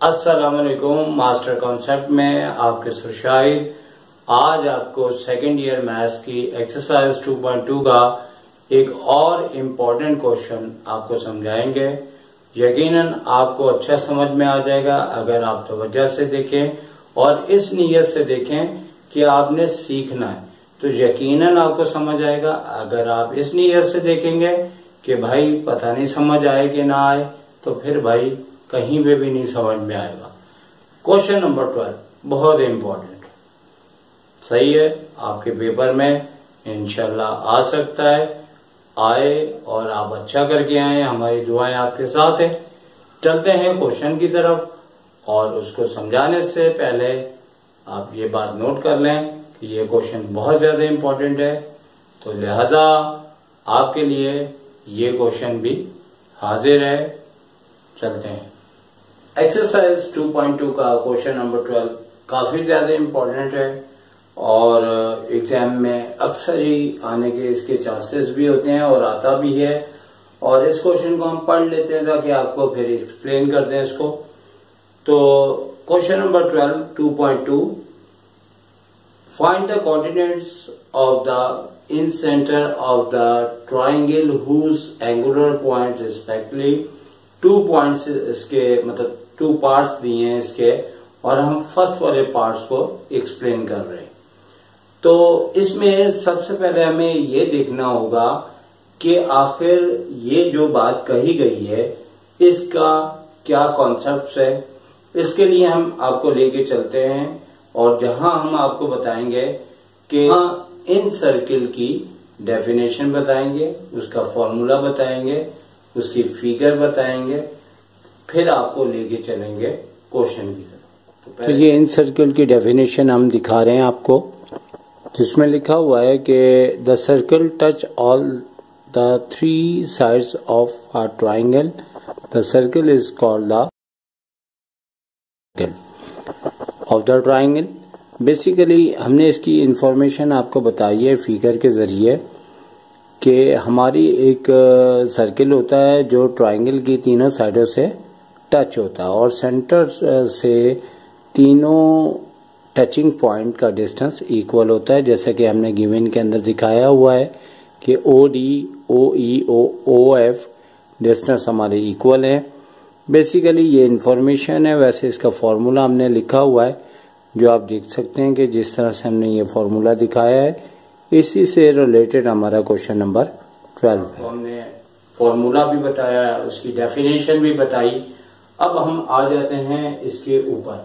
अस्सलाम वालेकुम। Master concept में आपके सुशाहिद आज आपको सेकेंड ईयर मैथ्स की एक्सरसाइज 2.2 का एक और इम्पोर्टेंट क्वेश्चन आपको समझाएंगे। यकीनन आपको अच्छा समझ में आ जाएगा अगर आप तवज्जो से देखें और इस नीयत से देखें कि आपने सीखना है, तो यकीनन आपको समझ आएगा। अगर आप इस नीयत से देखेंगे कि भाई पता नहीं समझ आए कि ना आए, तो फिर भाई कहीं पे भी नहीं समझ में आएगा। क्वेश्चन नंबर 12 बहुत इंपॉर्टेंट, सही है, आपके पेपर में इंशाल्लाह आ सकता है, आए और आप अच्छा करके आए, हमारी दुआएं आपके साथ है। चलते हैं क्वेश्चन की तरफ, और उसको समझाने से पहले आप ये बात नोट कर लें कि ये क्वेश्चन बहुत ज्यादा इंपॉर्टेंट है, तो लिहाजा आपके लिए ये क्वेश्चन भी हाजिर है। चलते हैं। एक्सरसाइज 2.2 का क्वेश्चन नंबर 12 काफी ज्यादा इंपॉर्टेंट है और एग्जाम में अक्सर ही आने के इसके चांसेस भी होते हैं और आता भी है। और इस क्वेश्चन को हम पढ़ लेते हैं ताकि आपको फिर एक्सप्लेन कर दें इसको। तो question number 12 2.2, find the coordinates of the incentre of the triangle whose angular point respectively. 2 points इसके मतलब 2 पार्ट्स दिए हैं इसके, और हम फर्स्ट वाले पार्ट्स को एक्सप्लेन कर रहे हैं। तो इसमें सबसे पहले हमें ये देखना होगा कि आखिर ये जो बात कही गई है इसका क्या कॉन्सेप्ट है। इसके लिए हम आपको लेके चलते हैं और जहां हम आपको बताएंगे कि इन सर्किल की डेफिनेशन बताएंगे, उसका फॉर्मूला बताएंगे, उसकी फिगर बताएंगे, फिर आपको लेके चलेंगे क्वेश्चन की तरफ। तो ये इन सर्किल की डेफिनेशन हम दिखा रहे हैं आपको, जिसमें लिखा हुआ है कि the circle touch all the 3 sides of a triangle, the circle is called the of the triangle. Basically हमने इसकी इंफॉर्मेशन आपको बताई है फिगर के जरिए कि हमारी एक सर्किल होता है जो ट्राइंगल की तीनों साइडों से टच होता है और सेंटर से तीनों टचिंग पॉइंट का डिस्टेंस इक्वल होता है, जैसा कि हमने गिवन के अंदर दिखाया हुआ है कि OD, OE, OF डिस्टेंस हमारे इक्वल है। बेसिकली ये इंफॉर्मेशन है। वैसे इसका फॉर्मूला हमने लिखा हुआ है, जो आप देख सकते हैं कि जिस तरह से हमने ये फॉर्मूला दिखाया है इसी से रिलेटेड हमारा क्वेश्चन नंबर 12 है। हमने फॉर्मूला भी बताया, उसकी डेफिनेशन भी बताई। अब हम आ जाते हैं इसके ऊपर।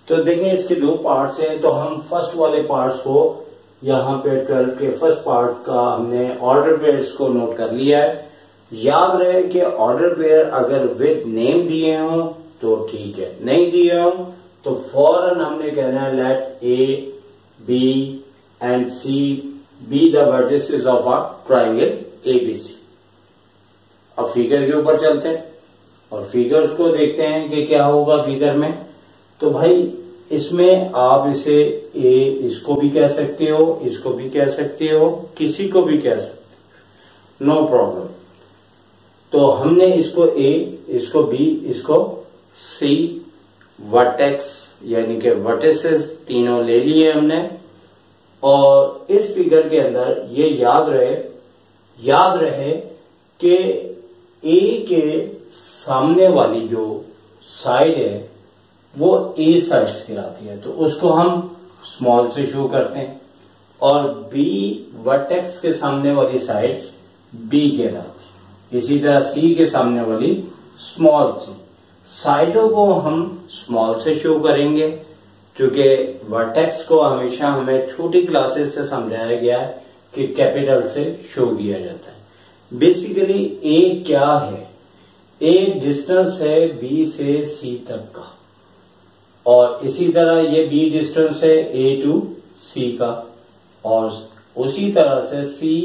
तो देखें इसके 2 पार्ट्स हैं, तो हम फर्स्ट वाले पार्ट्स को यहाँ पे 12 के फर्स्ट पार्ट का हमने ऑर्डर पेयर्स को नोट कर लिया है। याद रहे कि ऑर्डर पेयर अगर विद नेम दिए हों तो ठीक है, नहीं दिए हों तो फौरन हमने कहना है let A, B and C be the vertices of a triangle ABC। अब फिगर के ऊपर चलते हैं और फिगर्स को देखते हैं कि क्या होगा फिगर में। तो भाई इसमें आप इसे A इसको भी कह सकते हो, इसको भी कह सकते हो, किसी को भी कह सकते हो, नो प्रॉब्लम। तो हमने इसको A, इसको B, इसको C वर्टेक्स यानी कि वर्टिसेस तीनों ले लिए हमने। और इस फिगर के अंदर ये याद रहे कि A के सामने वाली जो साइड है वो A साइड्स कहलाती है, तो उसको हम स्मॉल से शो करते हैं, और B वर्टेक्स के सामने वाली साइड B कहलाती है। इसी तरह C के सामने वाली स्मॉल सी। साइडों को हम स्मॉल से शो करेंगे क्योंकि वर्टेक्स को हमेशा हमें छोटी क्लासेस से समझाया गया है कि कैपिटल से शो किया जाता है। बेसिकली A क्या है? A डिस्टेंस है B से C तक का, और इसी तरह ये B डिस्टेंस है A टू C का, और उसी तरह से C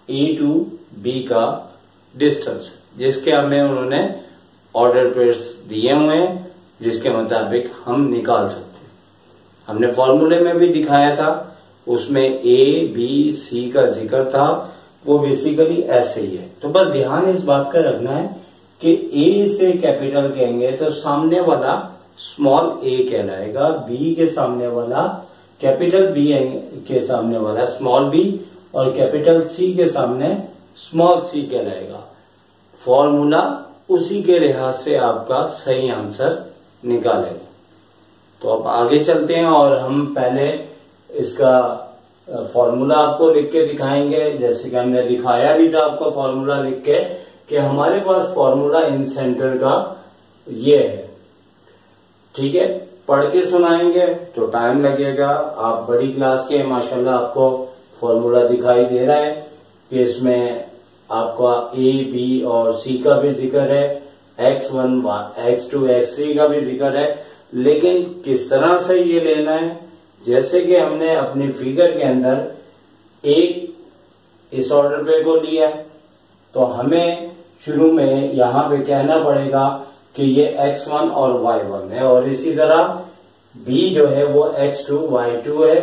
A टू B का डिस्टेंस, जिसके हमें उन्होंने ऑर्डर पेयर्स दिए हुए हैं जिसके मुताबिक हम निकाल सकते हैं। हमने फॉर्मूले में भी दिखाया था, उसमें A, B, C का जिक्र था, वो बेसिकली ऐसे ही है। तो बस ध्यान इस बात का रखना है कि A से कैपिटल कहेंगे तो सामने वाला स्मॉल ए कहलाएगा, बी के सामने वाला कैपिटल बी के सामने वाला स्मॉल बी और कैपिटल सी के सामने स्मॉल सी कहलाएगा। फॉर्मूला उसी के लिहाज से आपका सही आंसर निकालेगा। तो अब आगे चलते हैं और हम पहले इसका फॉर्मूला आपको लिख के दिखाएंगे, जैसे कि हमने दिखाया भी था आपको फॉर्मूला लिख के कि हमारे पास फॉर्मूला इन सेंटर का ये है। ठीक है, पढ़ के सुनाएंगे तो टाइम लगेगा। आप बड़ी क्लास के माशाल्लाह आपको फॉर्मूला दिखाई दे रहा है कि इसमें आपका ए बी और सी का भी जिक्र है, x1 x2 x3 का भी जिक्र है, लेकिन किस तरह से ये लेना है, जैसे कि हमने अपनी फिगर के अंदर एक इस ऑर्डर पे को लिया है तो हमें शुरू में यहां पे कहना पड़ेगा कि ये x1 और y1 है, और इसी तरह b जो है वो x2 y2 है,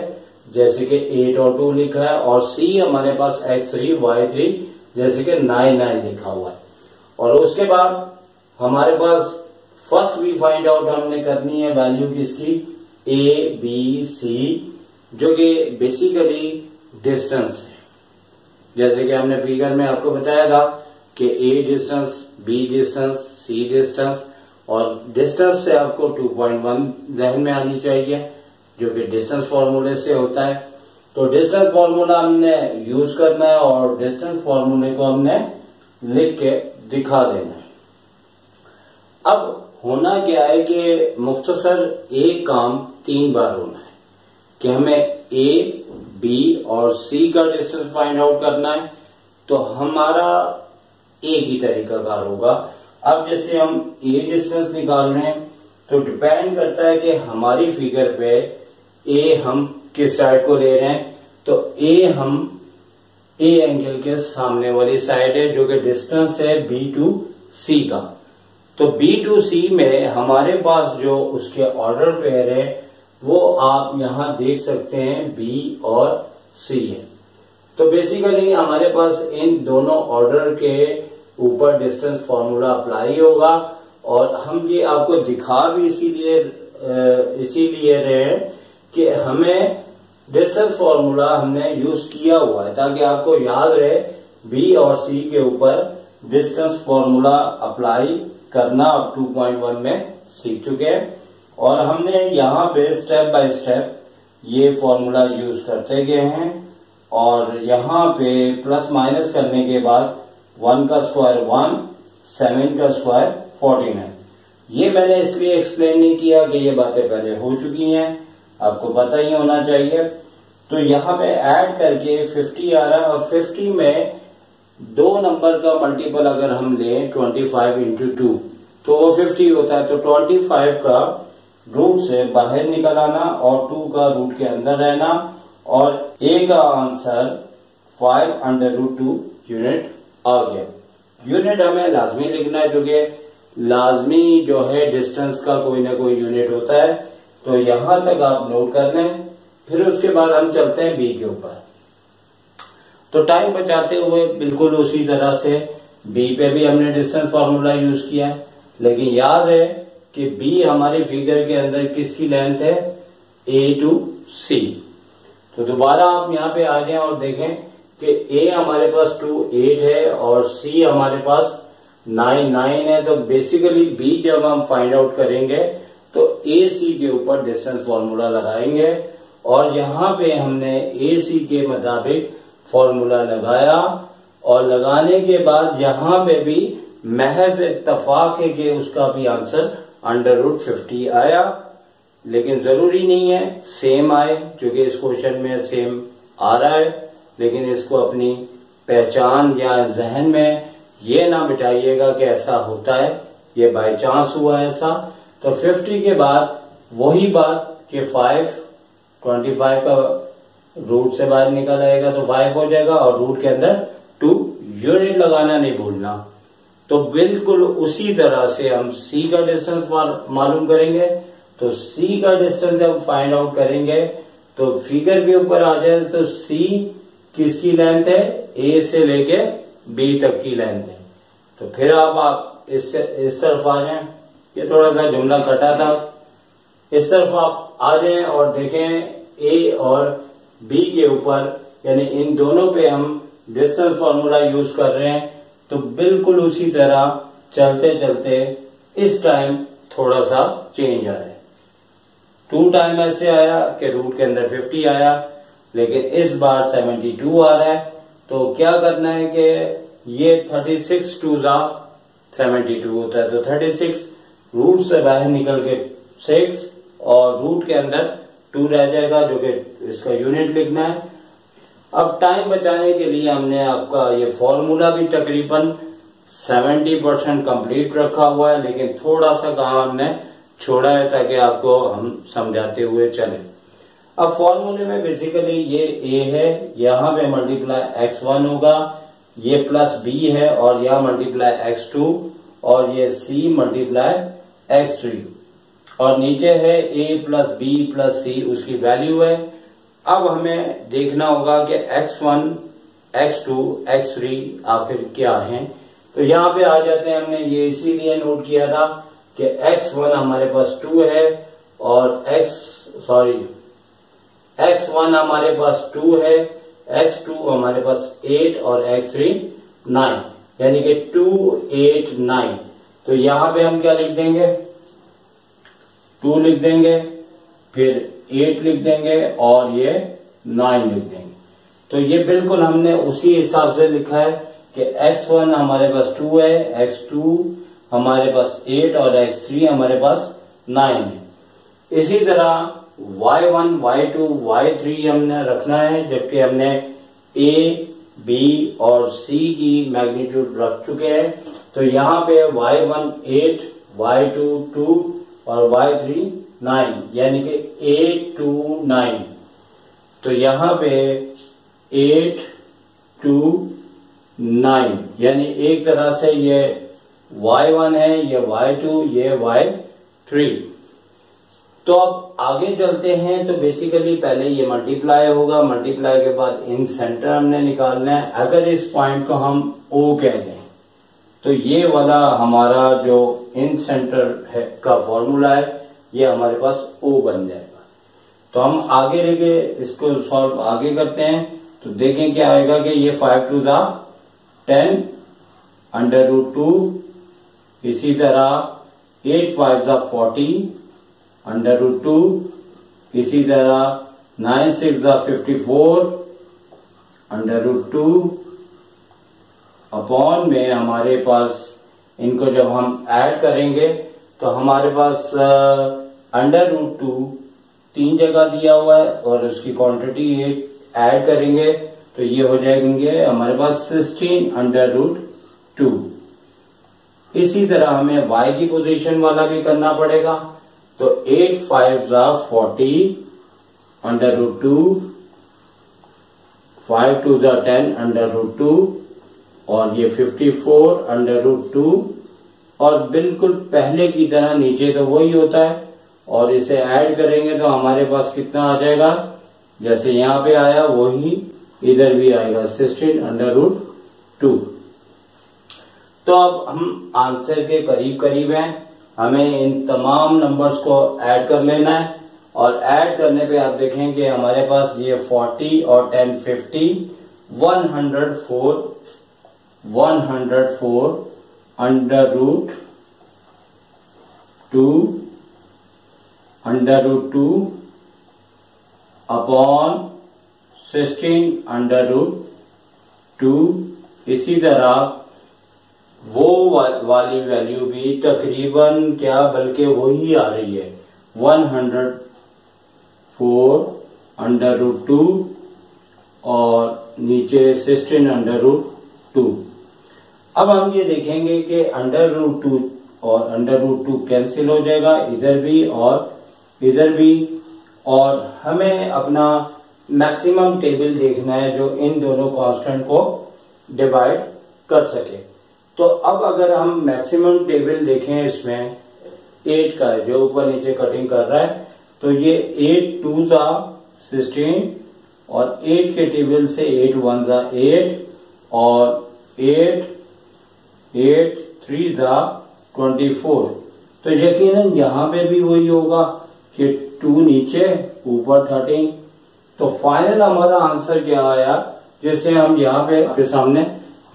जैसे कि 8 और 2 लिखा है, और c हमारे पास x3 y3 जैसे कि 9 9 लिखा हुआ है। और उसके बाद हमारे पास फर्स्ट भी फाइंड आउट हमने करनी है वैल्यू किसकी, ए बी सी, जो कि बेसिकली डिस्टेंस है। जैसे कि हमने फिगर में आपको बताया था कि A distance, B distance, C distance, और डिस्टेंस से आपको 2.1 जहन में आनी चाहिए जो कि डिस्टेंस फॉर्मूले से होता है। तो डिस्टेंस फॉर्मूला हमने यूज करना है और डिस्टेंस फॉर्मूले को हमने लिख के दिखा देना है। अब होना क्या है कि मुख्तसर एक काम 3 बार होना है कि हमें ए बी और सी का डिस्टेंस फाइंड आउट करना है। तो हमारा एक ही तरीकाकार होगा। अब जैसे हम ए डिस्टेंस निकाल रहे हैं तो डिपेंड करता है कि हमारी फिगर पे ए हम किस साइड को ले रहे हैं। तो ए हम ए एंगल के सामने वाली साइड है जो कि डिस्टेंस है बी टू सी का। तो बी टू सी में हमारे पास जो उसके ऑर्डर पेयर है वो आप यहां देख सकते हैं बी और सी है। तो बेसिकली हमारे पास इन दोनों ऑर्डर के ऊपर डिस्टेंस फॉर्मूला अप्लाई होगा, और हम ये आपको दिखा भी इसीलिए रहे कि हमें डिस्टेंस फॉर्मूला हमने यूज किया हुआ है ताकि आपको याद रहे बी और सी के ऊपर डिस्टेंस फॉर्मूला अप्लाई करना आप 2.1 में सीख चुके हैं। और हमने यहाँ पे स्टेप बाय स्टेप ये फॉर्मूला यूज करते गए हैं, और यहाँ पे प्लस माइनस करने के बाद 1 का स्क्वायर 1, 7 का स्क्वायर 14 है। ये मैंने इसलिए एक्सप्लेन नहीं किया कि ये बातें पहले हो चुकी हैं, आपको पता ही होना चाहिए। तो यहाँ पे ऐड करके 50 आ रहा है, और 50 में 2 नंबर का मल्टीपल अगर हम लें 25 इंटू 2 तो वो 50 होता है। तो 25 का रूट से बाहर निकल आना और 2 का रूट के अंदर रहना, और ए का आंसर 5√2 यूनिट आ गया। यूनिट हमें लाजमी लिखना है क्योंकि लाजमी जो है डिस्टेंस का कोई ना कोई यूनिट होता है। तो यहां तक आप नोट कर लें, फिर उसके बाद हम चलते हैं बी के ऊपर। तो टाइम बचाते हुए बिल्कुल उसी तरह से बी पे भी हमने डिस्टेंस फॉर्मूला यूज किया है, लेकिन याद है कि बी हमारी फिगर के अंदर किसकी लेंथ है, ए टू सी। तो दोबारा आप यहाँ पे आ जाएं और देखें कि ए हमारे पास 2 8 है और सी हमारे पास 9 9 है। तो बेसिकली बी जब हम फाइंड आउट करेंगे तो ए सी के ऊपर डिस्टेंस फॉर्मूला लगाएंगे, और यहाँ पे हमने ए सी के मुताबिक फॉर्मूला लगाया, और लगाने के बाद यहाँ पे भी महज इत्तफाक है कि उसका भी आंसर √50 आया। लेकिन जरूरी नहीं है सेम आए, क्योंकि इस क्वेश्चन में सेम आ रहा है, लेकिन इसको अपनी पहचान या जहन में ये ना बिठाइएगा कि ऐसा होता है, ये बाय चांस हुआ ऐसा। तो 50 के बाद वही बात कि 25 का रूट से बाहर निकल आएगा तो 5 हो जाएगा, और रूट के अंदर 2 यूनिट लगाना नहीं भूलना। तो बिल्कुल उसी तरह से हम सी का डिस्टेंस मालूम करेंगे। तो सी का डिस्टेंस जब फाइंड आउट करेंगे तो फिगर के ऊपर आ जाए तो सी किसकी लेंथ है, ए से लेके बी तक की लेंथ है। तो फिर आप इस तरफ आ जाए। ये थोड़ा सा जुमला कटा था, इस तरफ आप आ जाएं और देखें ए और बी के ऊपर, यानी इन दोनों पे हम डिस्टेंस फॉर्मूला यूज कर रहे हैं, तो बिल्कुल उसी तरह चलते चलते इस टाइम थोड़ा सा चेंज आया। 2 टाइम ऐसे आया कि रूट के अंदर 50 आया, लेकिन इस बार 72 आ रहा है। तो क्या करना है कि ये 36 टू जा 72 होता है, तो 36 रूट से बाहर निकल के 6 और रूट के अंदर 2 रह जाएगा, जो कि इसका यूनिट लिखना है। अब टाइम बचाने के लिए हमने आपका ये फॉर्मूला भी तकरीबन 70% कंप्लीट रखा हुआ है, लेकिन थोड़ा सा काम हमने छोड़ा है ताकि आपको हम समझाते हुए चले। अब फॉर्मूले में बेसिकली ये ए है, यहाँ पे मल्टीप्लाई x1 होगा, ये प्लस बी है और यहाँ मल्टीप्लाई x2 और ये सी मल्टीप्लाई x3 और नीचे है a प्लस बी प्लस सी उसकी वैल्यू है। अब हमें देखना होगा कि x1, x2, x3 आखिर क्या है। तो यहाँ पे आ जाते हैं, हमने ये इसीलिए नोट किया था कि x1 हमारे पास 2 है और x1 हमारे पास 2 है, x2 हमारे पास 8 और x3 9, यानी कि 2, 8, 9। तो यहां पे हम क्या लिख देंगे, 2 लिख देंगे, फिर 8 लिख देंगे और ये 9 लिख देंगे। तो ये बिल्कुल हमने उसी हिसाब से लिखा है कि x1 हमारे पास 2 है, x2 हमारे पास 8 और x3 हमारे पास 9 है। इसी तरह y1, y2, y3 हमने रखना है, जबकि हमने a, b और c की मैग्नीट्यूड रख चुके हैं। तो यहाँ पे y1 8, y2 2 और y3 9, यानी कि 8 to 9। तो यहाँ पे 8 to 9, यानी एक तरह से ये y1 है, ये y2, ये y3। तो अब आगे चलते हैं। तो बेसिकली पहले ये मल्टीप्लाई होगा, मल्टीप्लाई के बाद इन सेंटर हमने निकालना है। अगर इस पॉइंट को हम O कह दें तो ये वाला हमारा जो इन सेंटर है का फॉर्मूला है, ये हमारे पास O बन जाएगा। तो हम आगे लेके इसको सॉल्व आगे करते हैं, तो देखें क्या आएगा कि ये 5 to 10 अंडर रूट 2, इसी तरह 8 5 40 अंडर रूट 2, इसी तरह 9 6 54 अंडर रूट 2 अपॉन में हमारे पास इनको जब हम ऐड करेंगे तो हमारे पास अंडर रूट 2 3 जगह दिया हुआ है और उसकी क्वांटिटी ऐड करेंगे तो ये हो जाएंगे हमारे पास 16 अंडर रूट 2। इसी तरह हमें y की पोजीशन वाला भी करना पड़ेगा। तो 8 5 40 अंडर रूट 2, 5 2 10 अंडर रूट 2 और ये 54 अंडर रूट 2 और बिल्कुल पहले की तरह नीचे तो वही होता है और इसे ऐड करेंगे तो हमारे पास कितना आ जाएगा, जैसे यहाँ पे आया वही इधर भी आएगा 16 अंडर रूट 2। तो अब हम आंसर के करीब करीब हैं, हमें इन तमाम नंबर्स को ऐड कर लेना है और ऐड करने पे आप देखें कि हमारे पास ये 40 और 10 50 104 under root 2 under root 2 upon 16 under root 2। इसी तरह वो वाली वैल्यू भी तकरीबन क्या बल्कि वही आ रही है 104 अंडर रूट 2 और नीचे 16 अंडर रूट 2। अब हम ये देखेंगे कि अंडर रूट 2 और अंडर रूट 2 कैंसिल हो जाएगा इधर भी और इधर भी, और हमें अपना मैक्सिमम टेबल देखना है जो इन दोनों कांस्टेंट को डिवाइड कर सके। तो अब अगर हम मैक्सिमम टेबल देखें इसमें 8 का है जो ऊपर नीचे कटिंग कर रहा है, तो ये 8 2 16 और 8 के टेबल से 8 1 8 और 8 3 24। तो यकीनन यहां पे भी वही होगा ये 2 नीचे ऊपर 13। तो फाइनल हमारा आंसर क्या आया, जैसे हम यहाँ पे आपके सामने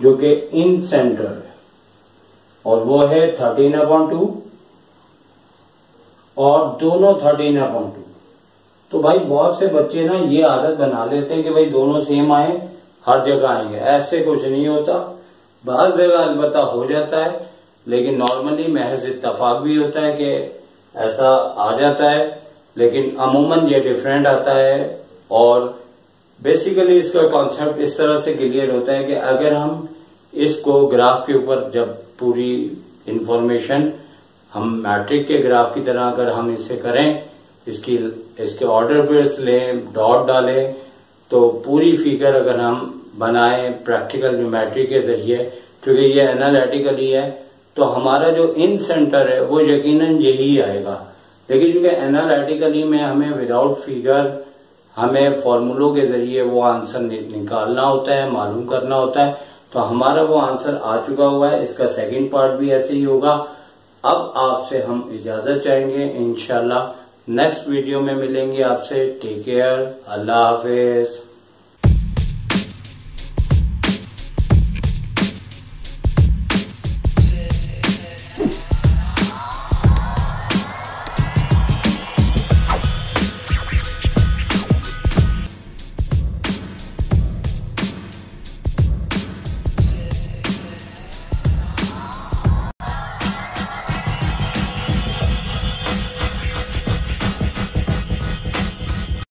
जो कि इन सेंटर है और वो है 13/2 और दोनों 13/2। तो भाई बहुत से बच्चे ना ये आदत बना लेते हैं कि भाई दोनों सेम आए, हर जगह आएंगे। ऐसे कुछ नहीं होता, बहुत जगह अलबत्ता हो जाता है, लेकिन नॉर्मली महज इत्तेफाक भी होता है कि ऐसा आ जाता है, लेकिन अमूमन ये डिफरेंट आता है। और बेसिकली इसका कॉन्सेप्ट इस तरह से क्लियर होता है कि अगर हम इसको ग्राफ के ऊपर जब पूरी इंफॉर्मेशन हम मैट्रिक के ग्राफ की तरह अगर हम इसे करें, इसके ऑर्डर पेयर्स लें, डॉट डालें, तो पूरी फिगर अगर हम बनाएं प्रैक्टिकल ज्योमेट्री के जरिए, क्योंकि ये एनालिटिकली है, तो हमारा जो इन सेंटर है वो यकीनन यही आएगा। लेकिन क्योंकि एनालिटिकली में हमें विदाउट फिगर हमें फॉर्मूलों के जरिए वो आंसर निकालना होता है, मालूम करना होता है, तो हमारा वो आंसर आ चुका हुआ है। इसका सेकंड पार्ट भी ऐसे ही होगा। अब आपसे हम इजाजत चाहेंगे, इंशाल्लाह नेक्स्ट वीडियो में मिलेंगे आपसे। टेक केयर, अल्लाह हाफिज।